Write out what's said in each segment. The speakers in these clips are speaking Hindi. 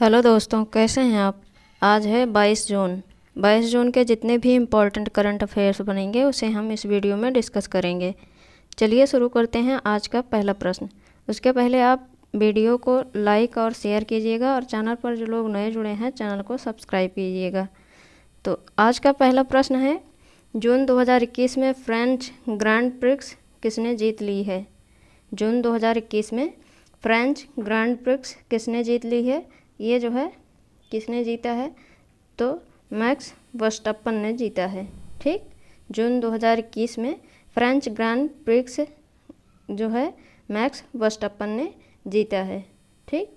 हेलो दोस्तों, कैसे हैं आप। आज है 22 जून। 22 जून के जितने भी इम्पोर्टेंट करंट अफेयर्स बनेंगे उसे हम इस वीडियो में डिस्कस करेंगे। चलिए शुरू करते हैं आज का पहला प्रश्न। उसके पहले आप वीडियो को लाइक और शेयर कीजिएगा और चैनल पर जो लोग नए जुड़े हैं चैनल को सब्सक्राइब कीजिएगा। तो आज का पहला प्रश्न है, जून 2021 में फ्रेंच ग्रैंड प्रिक्स किसने जीत ली है। जून 2021 में फ्रेंच ग्रैंड प्रिक्स किसने जीत ली है। ये जो है किसने जीता है, तो मैक्स वर्स्टप्पन ने जीता है। ठीक, जून 2021 में फ्रेंच ग्रैंड प्रिक्स जो है मैक्स वर्स्टप्पन ने जीता है। ठीक,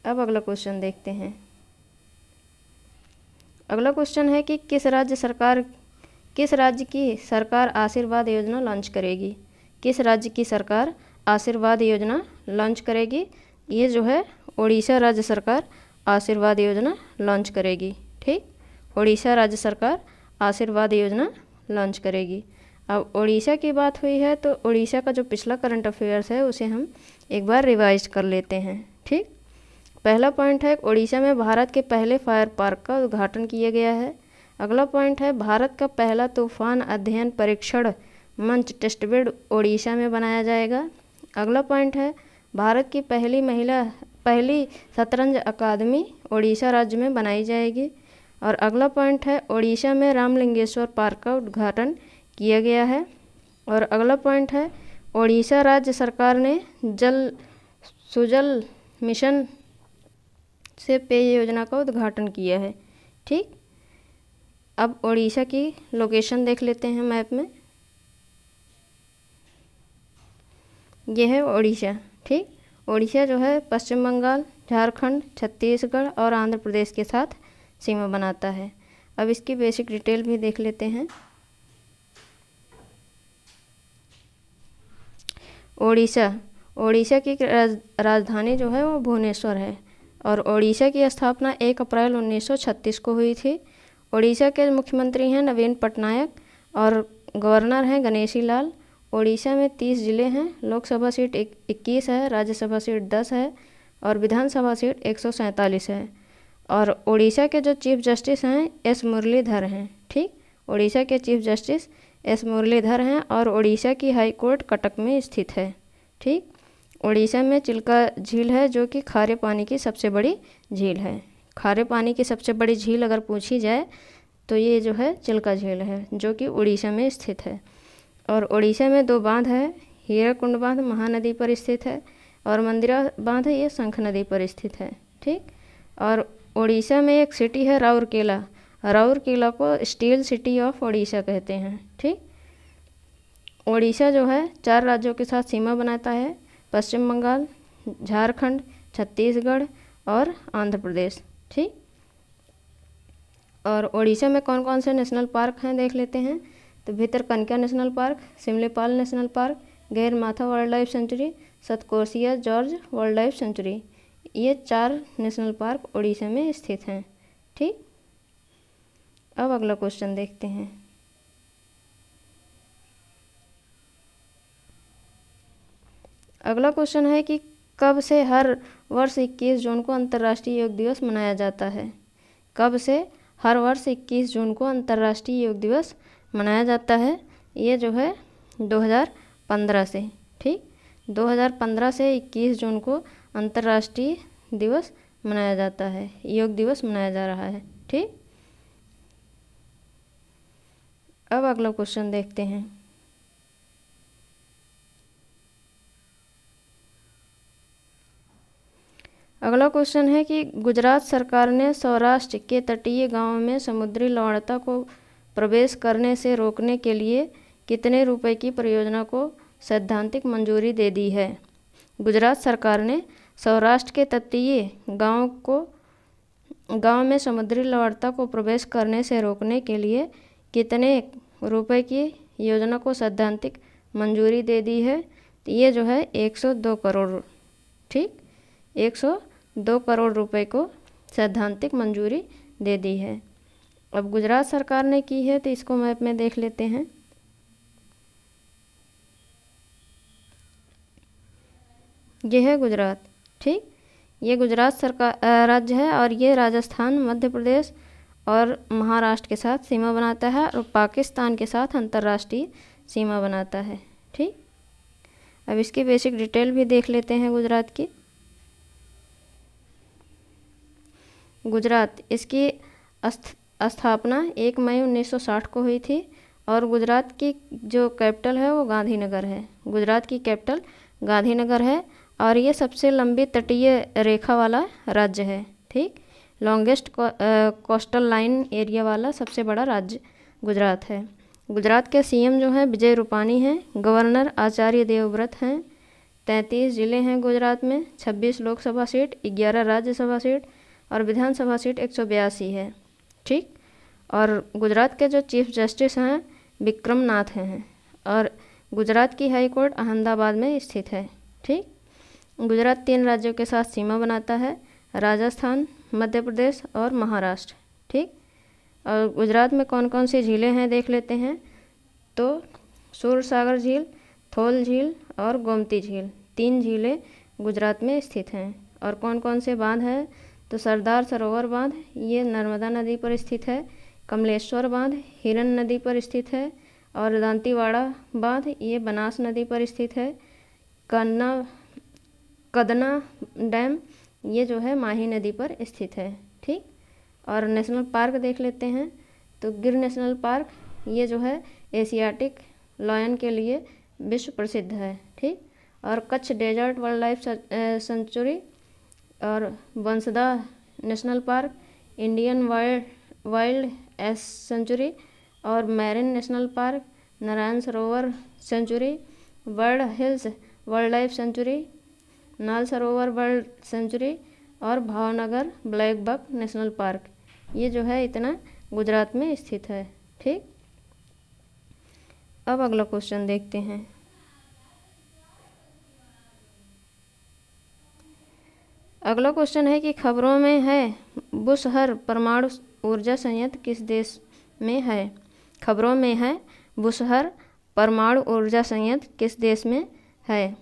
अब अगला क्वेश्चन देखते हैं। अगला क्वेश्चन है कि किस राज्य की सरकार आशीर्वाद योजना लॉन्च करेगी। किस राज्य की सरकार आशीर्वाद योजना लॉन्च करेगी। ये जो है उड़ीसा राज्य सरकार आशीर्वाद योजना लॉन्च करेगी। ठीक, उड़ीसा राज्य सरकार आशीर्वाद योजना लॉन्च करेगी। अब उड़ीसा की बात हुई है तो उड़ीसा का जो पिछला करंट अफेयर्स है उसे हम एक बार रिवाइज कर लेते हैं। ठीक, पहला पॉइंट है उड़ीसा में भारत के पहले फायर पार्क का उद्घाटन किया गया है। अगला पॉइंट है भारत का पहला तूफान अध्ययन परीक्षण मंच टेस्टबेड उड़ीसा में बनाया जाएगा। अगला पॉइंट है भारत की पहली शतरंज अकादमी उड़ीसा राज्य में बनाई जाएगी। और अगला पॉइंट है उड़ीसा में रामलिंगेश्वर पार्क का उद्घाटन किया गया है। और अगला पॉइंट है उड़ीसा राज्य सरकार ने जल सुजल मिशन से पेय योजना का उद्घाटन किया है। ठीक, अब उड़ीसा की लोकेशन देख लेते हैं मैप में। यह है उड़ीसा। ठीक, उड़ीसा जो है पश्चिम बंगाल, झारखंड, छत्तीसगढ़ और आंध्र प्रदेश के साथ सीमा बनाता है। अब इसकी बेसिक डिटेल भी देख लेते हैं। उड़ीसा की राजधानी जो है वो भुवनेश्वर है और उड़ीसा की स्थापना 1 अप्रैल 1936 को हुई थी। उड़ीसा के मुख्यमंत्री हैं नवीन पटनायक और गवर्नर हैं गणेशी लाल। उड़ीसा में 30 ज़िले हैं। लोकसभा सीट 21 है, राज्यसभा सीट 10 है और विधानसभा सीट 147 है। और उड़ीसा के जो चीफ जस्टिस हैं एस मुरलीधर हैं। ठीक, उड़ीसा के चीफ जस्टिस एस मुरलीधर हैं और उड़ीसा की हाई कोर्ट कटक में स्थित है। ठीक, उड़ीसा में चिल्का झील है जो कि खारे पानी की सबसे बड़ी झील है। खारे पानी की सबसे बड़ी झील अगर पूछी जाए तो ये जो है चिल्का झील है जो कि उड़ीसा में स्थित है। और उड़ीसा में 2 बांध है, हीराकुंड बांध महानदी पर स्थित है और मंदिरा बांध ये शंख नदी पर स्थित है। ठीक, और उड़ीसा में एक सिटी है राउरकेला। राउरकेला को स्टील सिटी ऑफ उड़ीसा कहते हैं। ठीक, उड़ीसा जो है 4 राज्यों के साथ सीमा बनाता है, पश्चिम बंगाल, झारखंड, छत्तीसगढ़ और आंध्र प्रदेश। ठीक, और उड़ीसा में कौन कौन से नेशनल पार्क हैं देख लेते हैं। तो Bhitarkanika national park, Similipal national park, Gahirmatha wild life sanctuary, Satkosia gorge wild life sanctuary, ये 4 नेशनल पार्क उड़ीसा में स्थित हैं। ठीक, अब अगला क्वेश्चन देखते हैं। अगला क्वेश्चन है कि कब से हर वर्ष 21 जून को अंतर्राष्ट्रीय योग दिवस मनाया जाता है। कब से हर वर्ष 21 जून को अंतर्राष्ट्रीय योग दिवस मनाया जाता है। ये जो है 2015 से। ठीक, 2015 से 21 जून को अंतर्राष्ट्रीय दिवस मनाया जाता है, योग दिवस मनाया जा रहा है। ठीक, अब अगला क्वेश्चन देखते हैं। अगला क्वेश्चन है कि गुजरात सरकार ने सौराष्ट्र के तटीय गांवों में समुद्री लवणता को प्रवेश करने से रोकने के लिए कितने रुपए की परियोजना को सैद्धांतिक मंजूरी दे दी है। गुजरात सरकार ने सौराष्ट्र के तटीय गांव में समुद्री लवणता को प्रवेश करने से रोकने के लिए कितने रुपए की योजना को सैद्धांतिक मंजूरी दे दी है। तो ये जो है 102 करोड़। ठीक, 102 करोड़ रुपए को सैद्धांतिक मंजूरी दे दी है। अब गुजरात सरकार ने की है तो इसको मैप में देख लेते हैं। यह है गुजरात। ठीक, ये गुजरात सरकार राज्य है और ये राजस्थान, मध्य प्रदेश और महाराष्ट्र के साथ सीमा बनाता है और पाकिस्तान के साथ अंतर्राष्ट्रीय सीमा बनाता है। ठीक, अब इसकी बेसिक डिटेल भी देख लेते हैं गुजरात की। गुजरात, इसकी स्थापना 1 मई 1960 को हुई थी और गुजरात की जो कैपिटल है वो गांधीनगर है। गुजरात की कैपिटल गांधीनगर है और ये सबसे लंबी तटीय रेखा वाला राज्य है। ठीक, लॉन्गेस्ट कोस्टल लाइन एरिया वाला सबसे बड़ा राज्य गुजरात है। गुजरात के सीएम जो हैं विजय रूपानी हैं, गवर्नर आचार्य देवव्रत हैं। 33 ज़िले हैं गुजरात में, 26 लोकसभा सीट, 11 राज्यसभा सीट और विधानसभा सीट 182 है। ठीक, और गुजरात के जो चीफ जस्टिस हैं विक्रम नाथ हैं और गुजरात की हाई कोर्ट अहमदाबाद में स्थित है। ठीक, गुजरात 3 राज्यों के साथ सीमा बनाता है, राजस्थान, मध्य प्रदेश और महाराष्ट्र। ठीक, और गुजरात में कौन कौन सी झीलें हैं देख लेते हैं। तो सूरसागर झील, थोल झील और गोमती झील, 3 झीलें गुजरात में स्थित हैं। और कौन कौन से बांध हैं, तो सरदार सरोवर बांध, ये नर्मदा नदी पर स्थित है। कमलेश्वर बांध हिरन नदी पर स्थित है और दांतीवाड़ा बांध ये बनास नदी पर स्थित है। कदना डैम ये जो है माही नदी पर स्थित है। ठीक, और नेशनल पार्क देख लेते हैं। तो गिर नेशनल पार्क ये जो है एशियाटिक लायन के लिए विश्व प्रसिद्ध है। ठीक, और Kutch desert wild life sanctuary और Bansda national park, Indian wild ass sanctuary और marine national park, Narayan Sarovar sanctuary, bird hills wild life sanctuary, Nal Sarovar world sanctuary और Bhavnagar black buck national park, ये जो है इतना गुजरात में स्थित है। ठीक, अब अगला क्वेश्चन देखते हैं। अगला क्वेश्चन है कि खबरों में है बुशहर परमाणु ऊर्जा संयंत्र किस देश में है। खबरों में है बुशहर परमाणु ऊर्जा संयंत्र किस देश में है।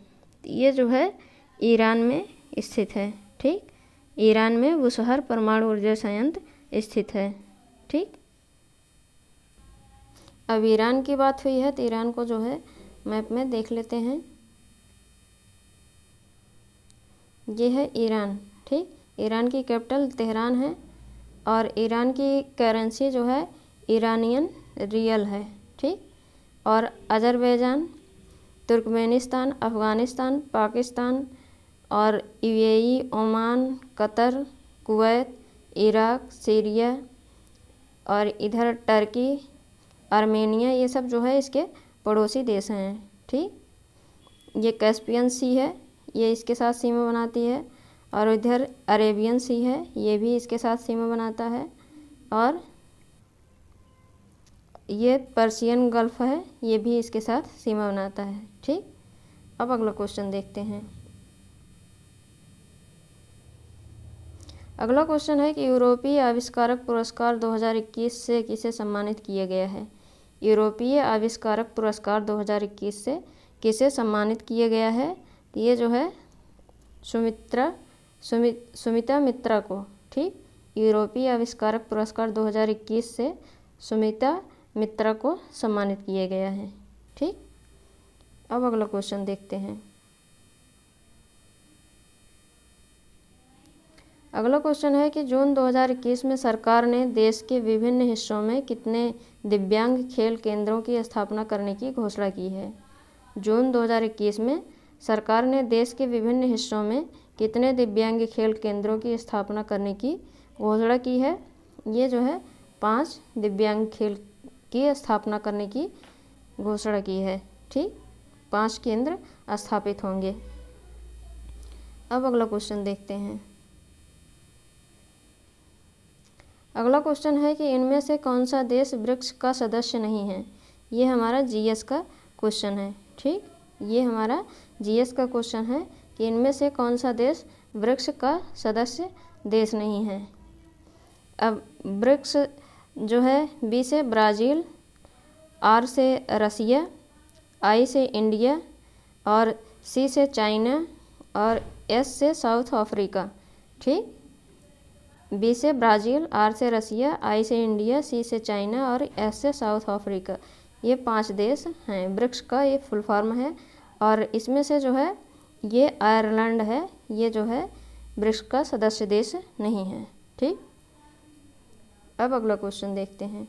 ये जो है ईरान में स्थित है। ठीक, ईरान में बुशहर परमाणु ऊर्जा संयंत्र स्थित है। ठीक, अब ईरान की बात हुई है तो ईरान को जो है मैप में देख लेते हैं। ये है ईरान। ठीक, ईरान की कैपिटल तेहरान है और ईरान की करेंसी जो है ईरानियन रियल है। ठीक, और अजरबैजान, तुर्कमेनिस्तान, अफ़गानिस्तान, पाकिस्तान और UAE, Oman, Qatar, Kuwait, Iraq, Syria और इधर टर्की, आर्मेनिया, ये सब जो है इसके पड़ोसी देश हैं। ठीक, ये कैस्पियन सी है, ये इसके साथ सीमा बनाती है और इधर अरेबियन सी है, ये भी इसके साथ सीमा बनाता है और ये पर्शियन गल्फ है, ये भी इसके साथ सीमा बनाता है। ठीक, अब अगला क्वेश्चन देखते हैं। अगला क्वेश्चन है कि यूरोपीय आविष्कारक पुरस्कार 2021 से किसे सम्मानित किया गया है। यूरोपीय आविष्कारक पुरस्कार 2021 से किसे सम्मानित किया गया है। ये जो है सुमिता मित्रा को। ठीक, यूरोपीय आविष्कारक पुरस्कार 2021 से सुमिता मित्रा को सम्मानित किया गया है। ठीक, अब अगला क्वेश्चन देखते हैं। अगला क्वेश्चन है कि जून 2021 में सरकार ने देश के विभिन्न हिस्सों में कितने दिव्यांग खेल केंद्रों की स्थापना करने की घोषणा की है। जून 2021 में सरकार ने देश के विभिन्न हिस्सों में कितने दिव्यांग खेल केंद्रों की स्थापना करने की घोषणा की है। ये जो है 5 दिव्यांग खेल की स्थापना करने की घोषणा की है। ठीक, 5 केंद्र स्थापित होंगे। अब अगला क्वेश्चन देखते हैं। अगला क्वेश्चन है कि इनमें से कौन सा देश ब्रिक्स का सदस्य नहीं है। ये हमारा जीएस का क्वेश्चन है। ठीक, ये हमारा जीएस का क्वेश्चन है कि इनमें से कौन सा देश ब्रिक्स का सदस्य देश नहीं है। अब ब्रिक्स जो है बी से ब्राज़ील, आर से रसिया, आई से इंडिया और सी से चाइना और एस से साउथ अफ्रीका, ठीक। बी से ब्राज़ील, आर से रसिया, आई से इंडिया, सी से चाइना और एस से साउथ अफ्रीका। ये 5 देश हैं। ब्रिक्स का ये फुल फॉर्म है और इसमें से जो है ये आयरलैंड है, ये जो है ब्रिक्स का सदस्य देश नहीं है। ठीक। अब अगला क्वेश्चन देखते हैं।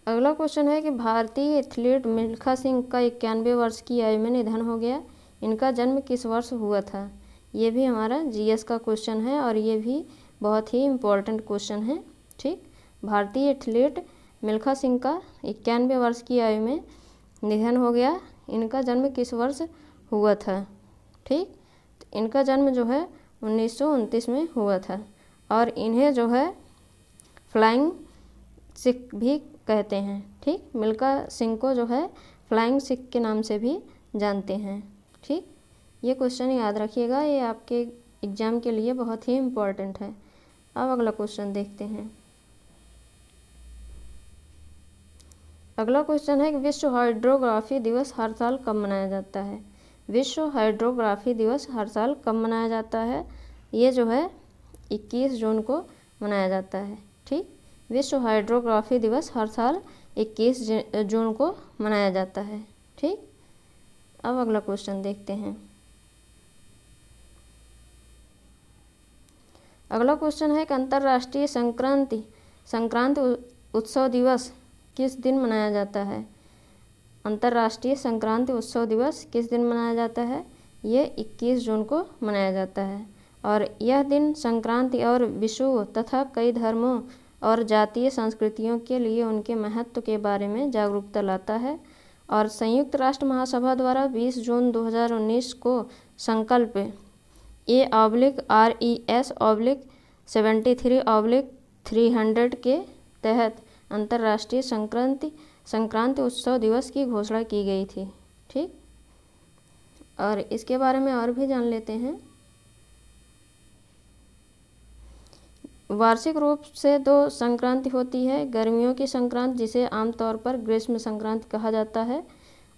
अगला क्वेश्चन है कि भारतीय एथलीट मिल्खा सिंह का 91 वर्ष की आयु में निधन हो गया। इनका जन्म किस वर्ष हुआ था? ये भी हमारा जीएस का क्वेश्चन है और ये भी बहुत ही इम्पोर्टेंट क्वेश्चन है। ठीक। भारतीय एथलीट मिल्खा सिंह का 91 वर्ष की आयु में निधन हो गया। इनका जन्म किस वर्ष हुआ था? ठीक। तो इनका जन्म जो है 1929 में हुआ था और इन्हें जो है फ्लाइंग सिख भी कहते हैं। ठीक। मिल्खा सिंह को जो है फ्लाइंग सिख के नाम से भी जानते हैं। ठीक। ये क्वेश्चन याद रखिएगा, ये आपके एग्ज़ाम के लिए बहुत ही इम्पोर्टेंट है। अब अगला क्वेश्चन देखते हैं। अगला क्वेश्चन है कि विश्व हाइड्रोग्राफी दिवस हर साल कब मनाया जाता है? विश्व हाइड्रोग्राफी दिवस हर साल कब मनाया जाता है? ये जो है 21 जून को मनाया जाता है। ठीक। विश्व हाइड्रोग्राफी दिवस हर साल 21 जून को मनाया जाता है। ठीक। अब अगला क्वेश्चन देखते हैं। अगला क्वेश्चन है कि अंतर्राष्ट्रीय संक्रांति उत्सव दिवस किस दिन मनाया जाता है? अंतर्राष्ट्रीय संक्रांति उत्सव दिवस किस दिन मनाया जाता है? ये 21 जून को मनाया जाता है और यह दिन संक्रांति और विषु तथा कई धर्मों और जातीय संस्कृतियों के लिए उनके महत्व के बारे में जागरूकता लाता है। और संयुक्त राष्ट्र महासभा द्वारा 20 जून 2019 को संकल्प ARES/73/300 के तहत अंतर्राष्ट्रीय संक्रांति उत्सव दिवस की घोषणा की गई थी। ठीक। और इसके बारे में और भी जान लेते हैं। वार्षिक रूप से 2 संक्रांति होती है। गर्मियों की संक्रांति जिसे आमतौर पर ग्रीष्म संक्रांति कहा जाता है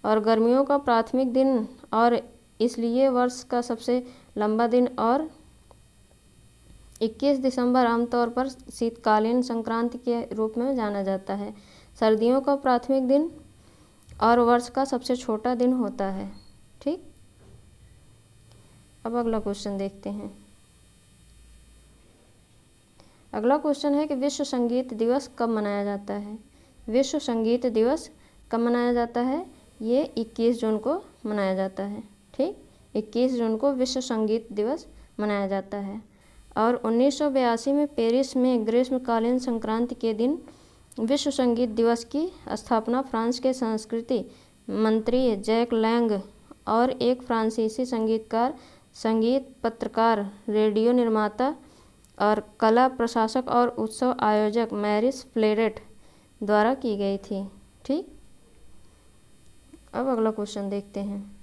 और गर्मियों का प्राथमिक दिन और इसलिए वर्ष का सबसे लंबा दिन, और 21 दिसंबर आमतौर पर शीतकालीन संक्रांति के रूप में जाना जाता है। सर्दियों का प्राथमिक दिन और वर्ष का सबसे छोटा दिन होता है। ठीक। अब अगला क्वेश्चन देखते हैं। अगला क्वेश्चन है कि विश्व संगीत दिवस कब मनाया जाता है? विश्व संगीत दिवस कब मनाया जाता है? ये 21 जून को मनाया जाता है। ठीक। 21 जून को विश्व संगीत दिवस मनाया जाता है और 1982 में पेरिस में ग्रीष्मकालीन संक्रांति के दिन विश्व संगीत दिवस की स्थापना फ्रांस के संस्कृति मंत्री जैक लैंग और एक फ्रांसीसी संगीतकार, संगीत पत्रकार, रेडियो निर्माता और कला प्रशासक और उत्सव आयोजक मैरिस फ्लेरेट द्वारा की गई थी। ठीक। अब अगला क्वेश्चन देखते हैं।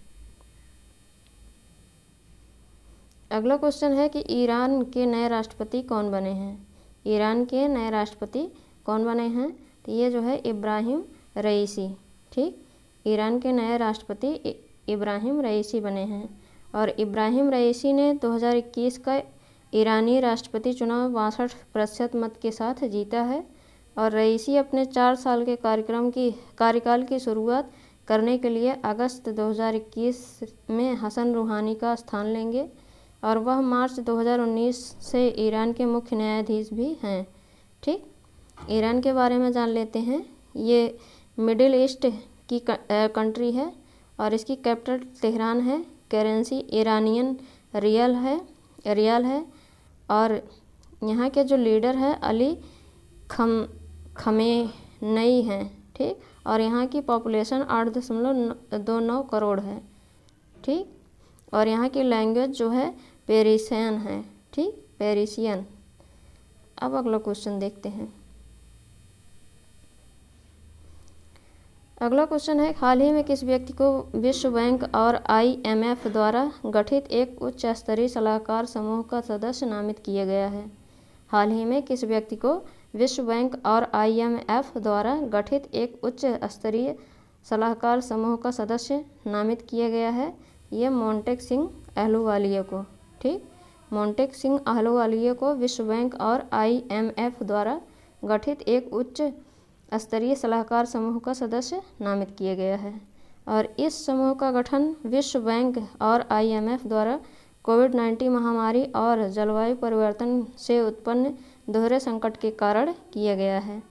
अगला क्वेश्चन है कि ईरान के नए राष्ट्रपति कौन बने हैं? ईरान के नए राष्ट्रपति कौन बने हैं? तो ये जो है इब्राहिम रईसी। ठीक। ईरान के नए राष्ट्रपति इब्राहिम रईसी बने हैं और इब्राहिम रईसी ने 2021 का ईरानी राष्ट्रपति चुनाव 62% मत के साथ जीता है और रईसी अपने 4 साल के कार्यकाल की शुरुआत करने के लिए अगस्त 2021 में हसन रूहानी का स्थान लेंगे और वह मार्च 2019 से ईरान के मुख्य न्यायाधीश भी हैं। ठीक। ईरान के बारे में जान लेते हैं। ये मिडिल ईस्ट की कंट्री है और इसकी कैपिटल तेहरान है। करेंसी ईरानियन रियाल है और यहाँ के जो लीडर है अली खमेनई हैं। ठीक। और यहाँ की पॉपुलेशन 8.29 करोड़ है। ठीक। और यहाँ की लैंग्वेज जो है पेरिसियन है। ठीक। पेरिसियन। अब अगला क्वेश्चन देखते हैं। अगला क्वेश्चन है हाल ही में किस व्यक्ति को विश्व बैंक और IMF द्वारा गठित एक उच्च स्तरीय सलाहकार समूह का सदस्य नामित किया गया है? हाल ही में किस व्यक्ति को विश्व बैंक और IMF द्वारा गठित एक उच्च स्तरीय सलाहकार समूह का सदस्य नामित किया गया है? ये मोंटेक सिंह अहलूवालिया को, ठीक, मोंटेक सिंह अहलूवालिया को विश्व बैंक और IMF द्वारा गठित एक उच्च स्तरीय सलाहकार समूह का सदस्य नामित किया गया है। और इस समूह का गठन विश्व बैंक और IMF द्वारा कोविड-19 महामारी और जलवायु परिवर्तन से उत्पन्न दोहरे संकट के कारण किया गया है।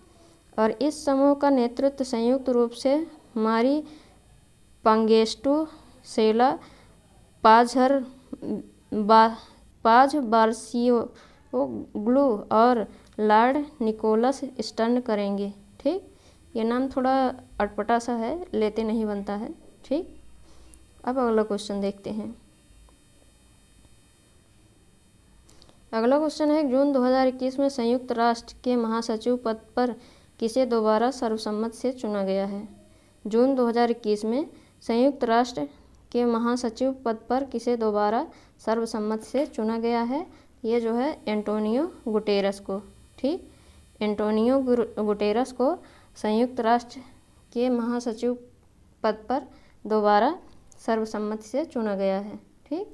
और इस समूह का नेतृत्व संयुक्त रूप से मारी पांगेस्टू, सेला पाज़बारसियोग्लू और लॉर्ड निकोलस स्टर्न करेंगे, ठीक। ये नाम थोड़ा अटपटा सा है, लेते नहीं बनता है, ठीक। अब अगला क्वेश्चन देखते हैं। अगला क्वेश्चन है, जून 2021 में संयुक्त राष्ट्र के महासचिव पद पर किसे दोबारा सर्वसम्मत से चुना गया है? जून 2021 में संयुक्त राष्ट्र के महासचिव पद पर किसे दोबारा सर्वसम्मत से चुना गया है? ये जो है एंटोनियो गुटेरस को, ठीक। एंटोनियो गुटेरस को संयुक्त राष्ट्र के महासचिव पद पर दोबारा सर्वसम्मति से चुना गया है, ठीक।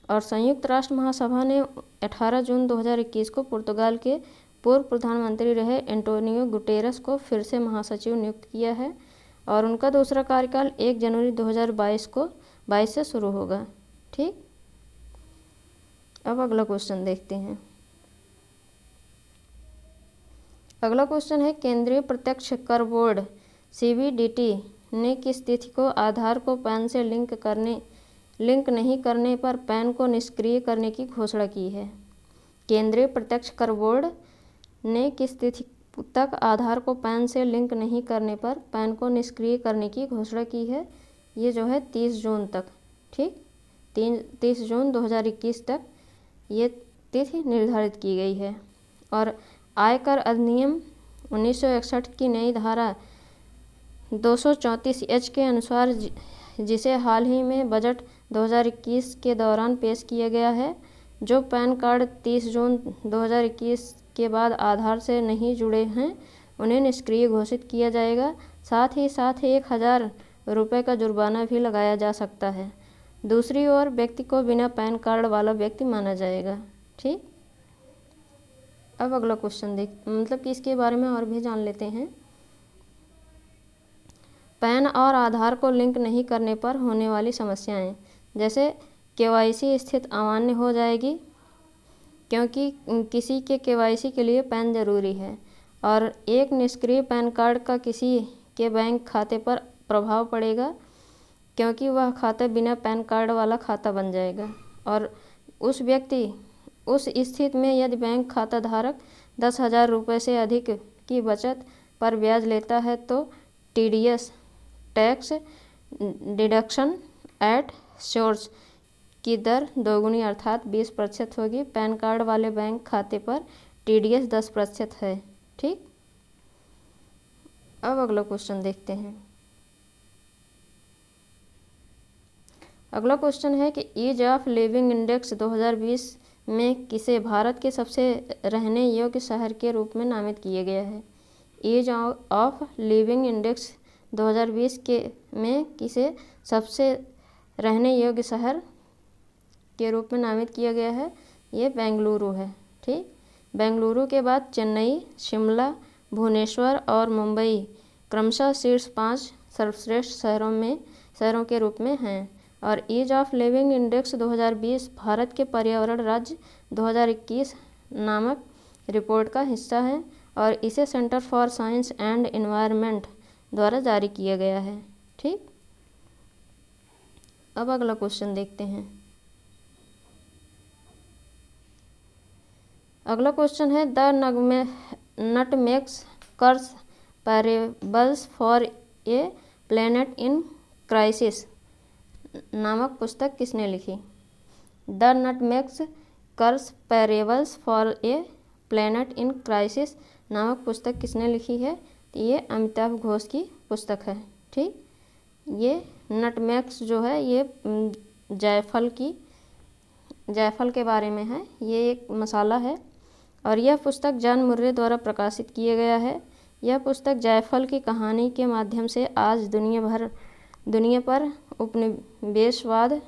और संयुक्त राष्ट्र महासभा ने 18 जून 2021 को पुर्तगाल के पूर्व प्रधानमंत्री रहे एंटोनियो गुटेरस को फिर से महासचिव नियुक्त किया है और उनका दूसरा कार्यकाल 1 जनवरी 2022 से शुरू होगा, ठीक। अब अगला क्वेश्चन देखते हैं। अगला क्वेश्चन है, केंद्रीय प्रत्यक्ष कर बोर्ड CBDT ने किस तिथि को आधार को पैन से लिंक नहीं करने पर पैन को निष्क्रिय करने की घोषणा की है? केंद्रीय प्रत्यक्ष कर बोर्ड ने किस तिथि तक आधार को पैन से लिंक नहीं करने पर पैन को निष्क्रिय करने की घोषणा की है? ये जो है 30 जून तक, ठीक। 30 जून 2021 तक ये तिथि निर्धारित की गई है। और आयकर अधिनियम 1961 की नई धारा 234H के अनुसार, जिसे हाल ही में बजट 2021 के दौरान पेश किया गया है, जो पैन कार्ड 30 जून 2021 के बाद आधार से नहीं जुड़े हैं उन्हें निष्क्रिय घोषित किया जाएगा। साथ ही 1000 रुपये का जुर्माना भी लगाया जा सकता है। दूसरी ओर व्यक्ति को बिना पैन कार्ड वाला व्यक्ति माना जाएगा, ठीक। अब अगला क्वेश्चन कि इसके बारे में और भी जान लेते हैं। पैन और आधार को लिंक नहीं करने पर होने वाली समस्याएं, जैसे KYC स्थिति अमान्य हो जाएगी क्योंकि किसी के KYC के लिए पैन जरूरी है, और एक निष्क्रिय पैन कार्ड का किसी के बैंक खाते पर प्रभाव पड़ेगा क्योंकि वह खाता बिना पैन कार्ड वाला खाता बन जाएगा। और उस स्थिति में यदि बैंक खाता धारक 10,000 रुपये से अधिक की बचत पर ब्याज लेता है तो TDS tax deduction at source की दर दोगुनी अर्थात 20% होगी। पैन कार्ड वाले बैंक खाते पर TDS 10% है, ठीक। अब अगला क्वेश्चन देखते हैं। अगला क्वेश्चन है कि ईज ऑफ लिविंग इंडेक्स 2020 में किसे भारत के सबसे रहने योग्य शहर के रूप में नामित किया गया है? ईज ऑफ लिविंग इंडेक्स 2020 में किसे सबसे रहने योग्य शहर के रूप में नामित किया गया है? ये बेंगलुरु है, ठीक। बेंगलुरु के बाद चेन्नई, शिमला, भुवनेश्वर और मुंबई क्रमशः शीर्ष 5 सर्वश्रेष्ठ शहरों के रूप में हैं। और ease of living index 2020 Bharat के पर्यावरण राज्य 2021 नामक रिपोर्ट का हिस्सा है और इसे centre for science and environment द्वारा जारी किया गया है, ठीक। अब अगला क्वेश्चन देखते हैं। अगला क्वेश्चन है, the nutmeg's curse parables for a planet in crisis नामक पुस्तक किसने लिखी? The nutmeg's curse parables for a planet in crisis नामक पुस्तक किसने लिखी है? ये अमिताभ घोष की पुस्तक है, ठीक। ये नटमेग्स जो है ये जायफल के बारे में है। ये एक मसाला है और यह पुस्तक जॉन मुर्रे द्वारा प्रकाशित किया गया है। यह पुस्तक जायफल की कहानी के माध्यम से आज दुनिया पर उपनिवेशवाद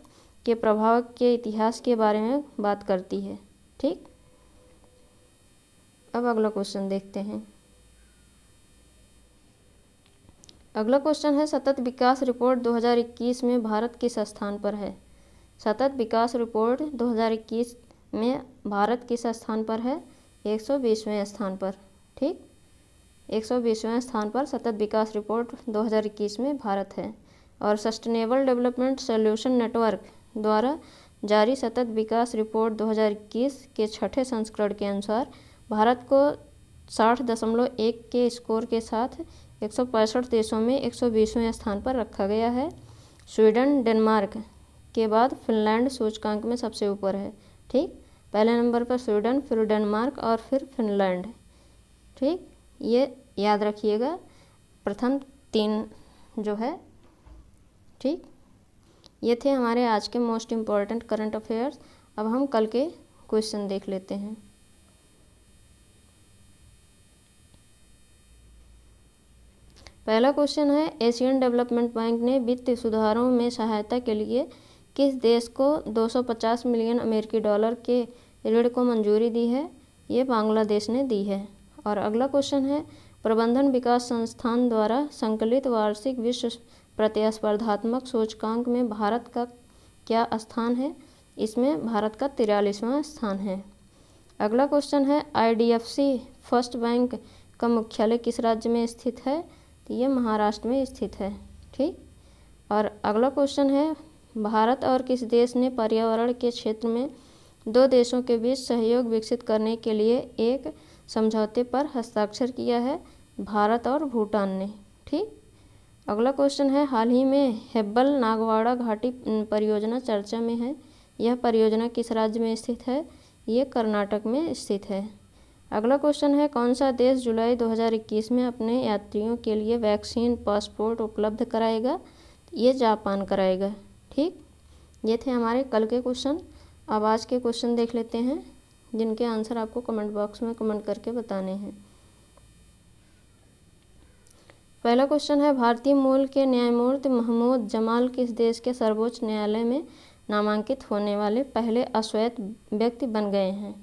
के प्रभाव के इतिहास के बारे में बात करती है। ठीक, अब अगला क्वेश्चन देखते हैं। अगला क्वेश्चन है, सतत विकास रिपोर्ट 2021 में भारत किस स्थान पर है? सतत विकास रिपोर्ट 2021 में भारत किस स्थान पर है? 120वें स्थान पर। ठीक, 120वें स्थान पर सतत विकास रिपोर्ट 2021 में भारत है। और सस्टेनेबल डेवलपमेंट सॉल्यूशन नेटवर्क द्वारा जारी सतत विकास रिपोर्ट 2021 के छठे संस्करण के अनुसार भारत को 60.1 के स्कोर के साथ 165 देशों में 120वें स्थान पर रखा गया है। स्वीडन डेनमार्क के बाद फिनलैंड सूचकांक में सबसे ऊपर है। ठीक, पहले नंबर पर स्वीडन, फिर डेनमार्क और फिर फिनलैंड। ठीक, ये याद रखिएगा, प्रथम 3 जो है। ठीक, ये थे हमारे आज के मोस्ट इम्पॉर्टेंट करंट अफेयर्स। अब हम कल के क्वेश्चन देख लेते हैं। पहला क्वेश्चन है, एशियन डेवलपमेंट बैंक ने वित्तीय सुधारों में सहायता के लिए किस देश को 250 मिलियन अमेरिकी डॉलर के ऋण को मंजूरी दी है? ये बांग्लादेश ने दी है। और अगला क्वेश्चन है, प्रबंधन विकास संस्थान द्वारा संकलित वार्षिक विश्व प्रतिस्पर्धात्मक सूचकांक में भारत का क्या स्थान है? इसमें भारत का 43वां स्थान है। अगला क्वेश्चन है, IDFC फर्स्ट बैंक का मुख्यालय किस राज्य में स्थित है? तो ये महाराष्ट्र में स्थित है। ठीक, और अगला क्वेश्चन है, भारत और किस देश ने पर्यावरण के क्षेत्र में 2 देशों के बीच सहयोग विकसित करने के लिए एक समझौते पर हस्ताक्षर किया है? भारत और भूटान ने। ठीक, अगला क्वेश्चन है, हाल ही में हेब्बल नागवाड़ा घाटी परियोजना चर्चा में है। यह परियोजना किस राज्य में स्थित है? ये कर्नाटक में स्थित है। अगला क्वेश्चन है, कौन सा देश जुलाई 2021 में अपने यात्रियों के लिए वैक्सीन पासपोर्ट उपलब्ध कराएगा? ये जापान कराएगा। ठीक, ये थे हमारे कल के क्वेश्चन। अब आज के क्वेश्चन देख लेते हैं, जिनके आंसर आपको कमेंट बॉक्स में कमेंट करके बताने हैं। पहला क्वेश्चन है, भारतीय मूल के न्यायमूर्ति महमूद जमाल किस देश के सर्वोच्च न्यायालय में नामांकित होने वाले पहले अश्वेत व्यक्ति बन गए हैं?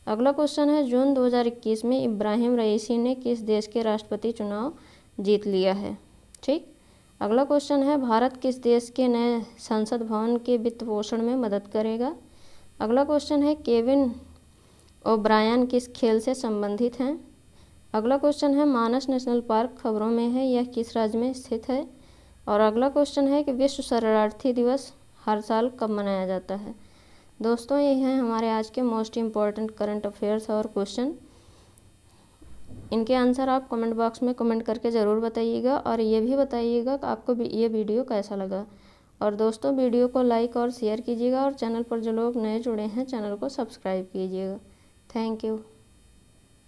अगला क्वेश्चन है, जून 2021 में इब्राहिम रईसी ने किस देश के राष्ट्रपति चुनाव जीत लिया है? ठीक, अगला क्वेश्चन है, भारत किस देश के नए संसद भवन के वित्त पोषण में मदद करेगा? अगला क्वेश्चन है, केविन ओब्रायन किस खेल से संबंधित हैं? अगला क्वेश्चन है, मानस नेशनल पार्क खबरों में है, यह किस राज्य में स्थित है? और अगला क्वेश्चन है कि विश्व शरणार्थी दिवस हर साल कब मनाया जाता है? दोस्तों, ये हैं हमारे आज के मोस्ट इम्पॉर्टेंट करंट अफेयर्स और क्वेश्चन। इनके आंसर आप कमेंट बॉक्स में कमेंट करके ज़रूर बताइएगा, और ये भी बताइएगा कि आपको ये वीडियो कैसा लगा। और दोस्तों, वीडियो को लाइक और शेयर कीजिएगा, और चैनल पर जो लोग नए जुड़े हैं चैनल को सब्सक्राइब कीजिएगा। Thank you.